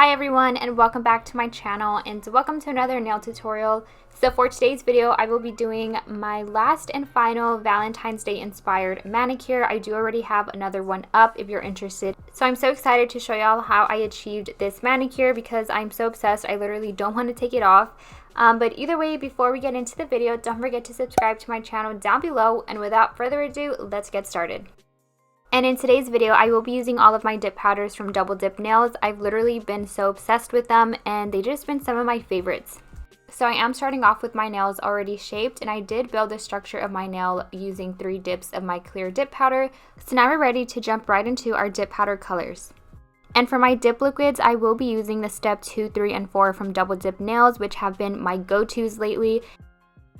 Hi everyone, and welcome back to my channel, and welcome to another nail tutorial. So for today's video, I will be doing my last and final Valentine's Day inspired manicure. I do already have another one up if you're interested. So I'm so excited to show y'all how I achieved this manicure because I'm so obsessed. I literally don't want to take it off. But either way, before we get into the video, don't forget to subscribe to my channel down below, and without further ado, let's get started. And in today's video, I will be using all of my dip powders from Double Dip Nails. I've literally been so obsessed with them, and they've just been some of my favorites. So I am starting off with my nails already shaped, and I did build the structure of my nail using 3 dips of my clear dip powder. So now we're ready to jump right into our dip powder colors. And for my dip liquids, I will be using the step 2, 3, and 4 from Double Dip Nails, which have been my go-tos lately.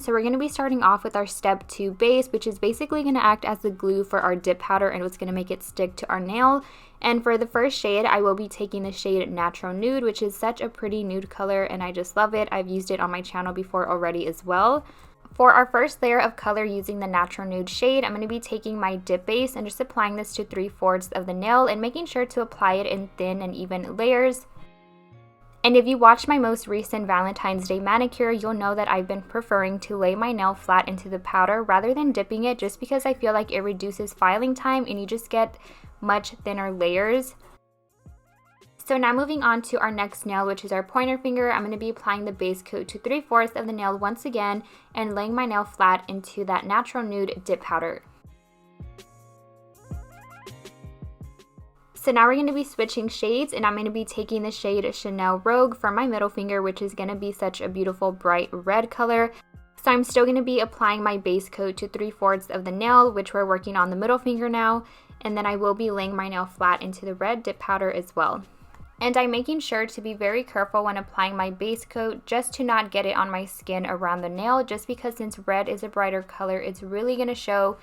So we're going to be starting off with our step 2 base, which is basically going to act as the glue for our dip powder and what's going to make it stick to our nail. And for the first shade, I will be taking the shade Natural Nude, which is such a pretty nude color and I just love it. I've used it on my channel before already as well. For our first layer of color using the Natural Nude shade, I'm going to be taking my dip base and just applying this to 3/4 of the nail and making sure to apply it in thin and even layers. And if you watched my most recent Valentine's Day manicure, you'll know that I've been preferring to lay my nail flat into the powder rather than dipping it, just because I feel like it reduces filing time and you just get much thinner layers. So now moving on to our next nail, which is our pointer finger, I'm going to be applying the base coat to 3/4 of the nail once again and laying my nail flat into that Natural Nude dip powder. So now we're going to be switching shades, and I'm going to be taking the shade Chanel Rogue for my middle finger, which is going to be such a beautiful bright red color. So I'm still going to be applying my base coat to 3/4 of the nail, which we're working on the middle finger now, and then I will be laying my nail flat into the red dip powder as well. And I'm making sure to be very careful when applying my base coat just to not get it on my skin around the nail, just because since red is a brighter color, it's really going to show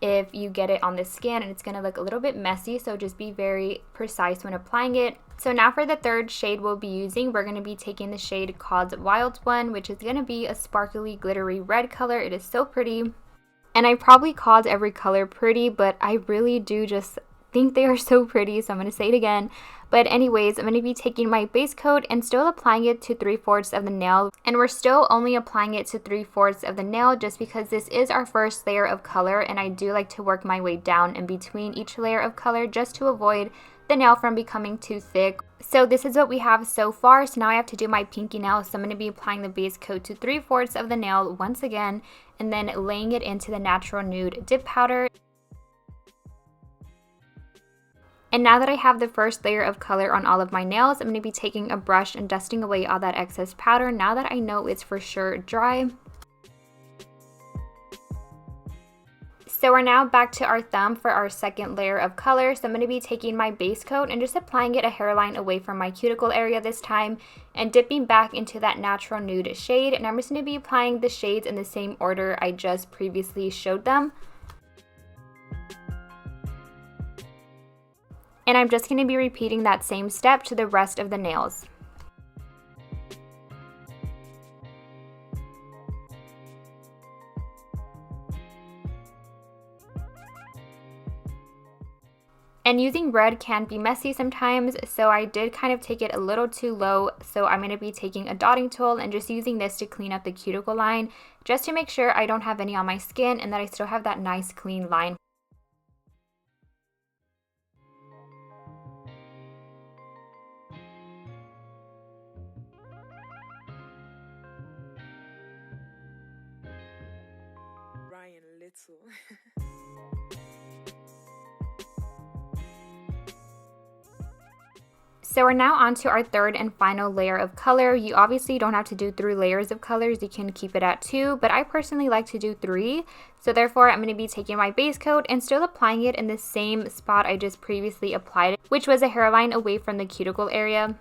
if you get it on the skin and it's going to look a little bit messy, so just be very precise when applying it. So now for the third shade we'll be using, we're going to be taking the shade called Wild One, which is going to be a sparkly glittery red color. It is so pretty, and I probably called every color pretty, but I really do just think they are so pretty, so I'm going to say it again. But anyways, I'm going to be taking my base coat and still applying it to 3/4 of the nail, and we're still only applying it to 3/4 of the nail just because this is our first layer of color, and I do like to work my way down in between each layer of color just to avoid the nail from becoming too thick. So this is what we have so far. So now I have to do my pinky nail, so I'm going to be applying the base coat to 3/4 of the nail once again and then laying it into the Natural Nude dip powder. And now that I have the first layer of color on all of my nails, I'm going to be taking a brush and dusting away all that excess powder now that I know it's for sure dry. So we're now back to our thumb for our second layer of color. So I'm going to be taking my base coat and just applying it a hairline away from my cuticle area this time and dipping back into that Natural Nude shade. And I'm just going to be applying the shades in the same order I just previously showed them. And I'm just going to be repeating that same step to the rest of the nails. And using red can be messy sometimes, so I did kind of take it a little too low, so I'm going to be taking a dotting tool and just using this to clean up the cuticle line, just to make sure I don't have any on my skin and that I still have that nice clean line. So we're now on to our third and final layer of color. You obviously don't have to do 3 layers of colors, you can keep it at 2, but I personally like to do 3. So therefore I'm going to be taking my base coat and still applying it in the same spot I just previously applied it, which was a hairline away from the cuticle area.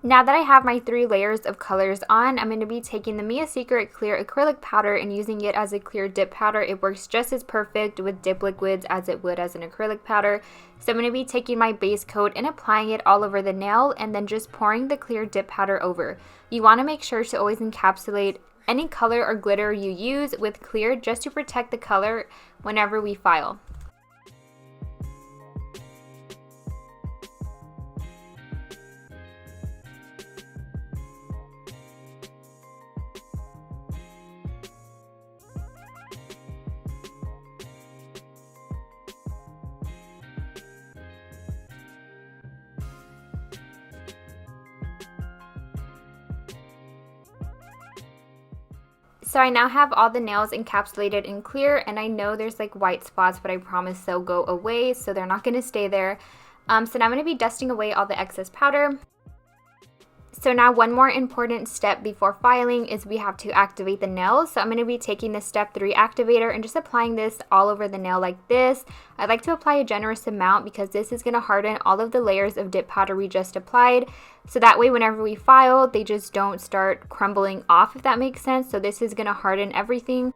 Now that I have my 3 layers of colors on, I'm going to be taking the Mia Secret Clear Acrylic Powder and using it as a clear dip powder. It works just as perfect with dip liquids as it would as an acrylic powder. So I'm going to be taking my base coat and applying it all over the nail and then just pouring the clear dip powder over. You want to make sure to always encapsulate any color or glitter you use with clear just to protect the color whenever we file. So I now have all the nails encapsulated in clear, and I know there's like white spots, but I promise they'll go away, so they're not going to stay there. So now I'm going to be dusting away all the excess powder. So now one more important step before filing is we have to activate the nails. So I'm going to be taking the step 3 activator and just applying this all over the nail like this. I like to apply a generous amount because this is going to harden all of the layers of dip powder we just applied. So that way whenever we file, they just don't start crumbling off, if that makes sense. So this is going to harden everything.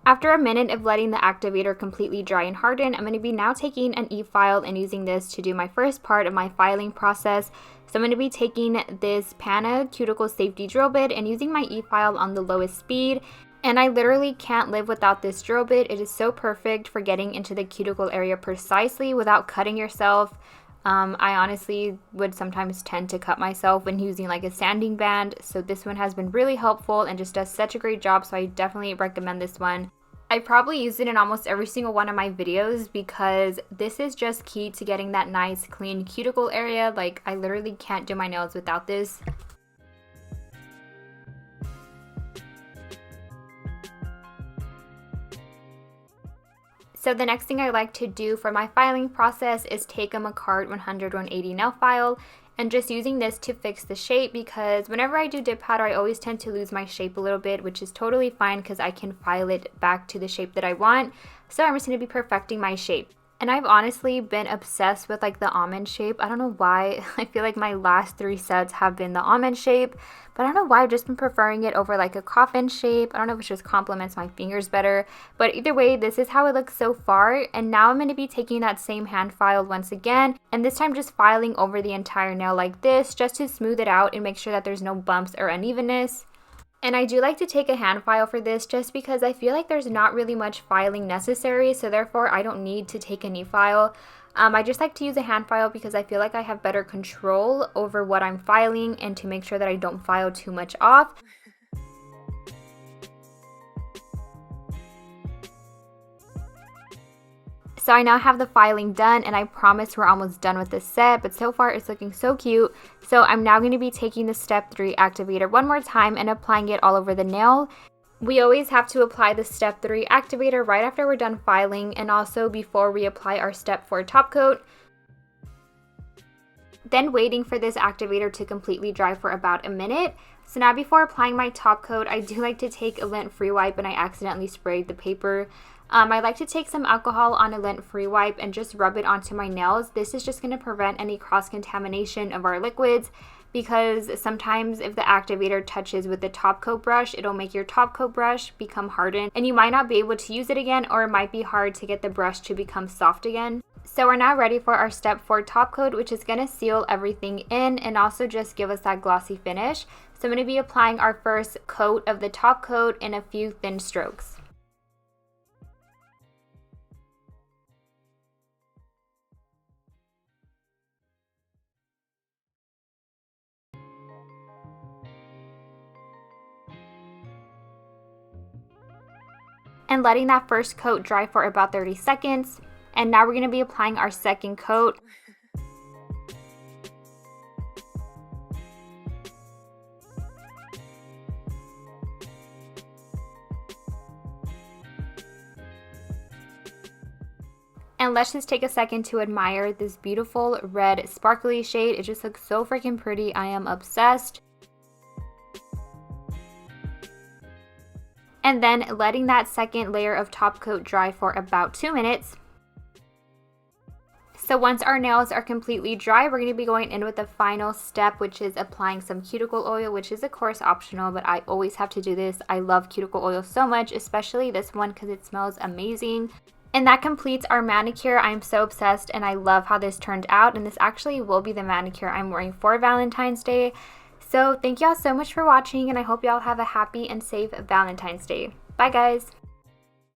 After a minute of letting the activator completely dry and harden, I'm going to be now taking an E-file and using this to do my first part of my filing process. So I'm going to be taking this Pana Cuticle Safety Drill Bit and using my E-file on the lowest speed. And I literally can't live without this drill bit. It is so perfect for getting into the cuticle area precisely without cutting yourself. I honestly would sometimes tend to cut myself when using like a sanding band, so this one has been really helpful and just does such a great job, so I definitely recommend this one. I probably use it in almost every single one of my videos because this is just key to getting that nice clean cuticle area. Like I literally can't do my nails without this. So the next thing I like to do for my filing process is take a Makartt 100-180 nail file and just using this to fix the shape, because whenever I do dip powder I always tend to lose my shape a little bit, which is totally fine because I can file it back to the shape that I want. So I'm just going to be perfecting my shape. And I've honestly been obsessed with like the almond shape. I don't know why. I feel like my last 3 sets have been the almond shape, but I don't know why I've just been preferring it over like a coffin shape. I don't know if it just complements my fingers better, but either way, this is how it looks so far. And now I'm going to be taking that same hand file once again, and this time just filing over the entire nail like this just to smooth it out and make sure that there's no bumps or unevenness. And I do like to take a hand file for this just because I feel like there's not really much filing necessary, so therefore I don't need to take an E-file. I just like to use a hand file because I feel like I have better control over what I'm filing and to make sure that I don't file too much off. So I now have the filing done, and I promise we're almost done with this set, but so far it's looking so cute. So I'm now going to be taking the step 3 activator one more time and applying it all over the nail. We always have to apply the step 3 activator right after we're done filing and also before we apply our step 4 top coat. Then waiting for this activator to completely dry for about a minute. So now before applying my top coat, I do like to take a lint-free wipe, and I accidentally sprayed the paper. I like to take some alcohol on a lint-free wipe and just rub it onto my nails. This is just going to prevent any cross-contamination of our liquids, because sometimes if the activator touches with the top coat brush, it'll make your top coat brush become hardened and you might not be able to use it again, or it might be hard to get the brush to become soft again. So we're now ready for our step 4 top coat, which is going to seal everything in and also just give us that glossy finish. So I'm going to be applying our first coat of the top coat in a few thin strokes. And letting that first coat dry for about 30 seconds. And now we're going to be applying our second coat. And let's just take a second to admire this beautiful red sparkly shade. It just looks so freaking pretty. I am obsessed. And then letting that second layer of top coat dry for about 2 minutes. So once our nails are completely dry, we're going to be going in with the final step, which is applying some cuticle oil, which is of course optional, but I always have to do this. I love cuticle oil so much, especially this one because it smells amazing. And that completes our manicure. I'm so obsessed and I love how this turned out, and this actually will be the manicure I'm wearing for Valentine's Day. So thank y'all so much for watching, and I hope y'all have a happy and safe Valentine's Day. Bye guys!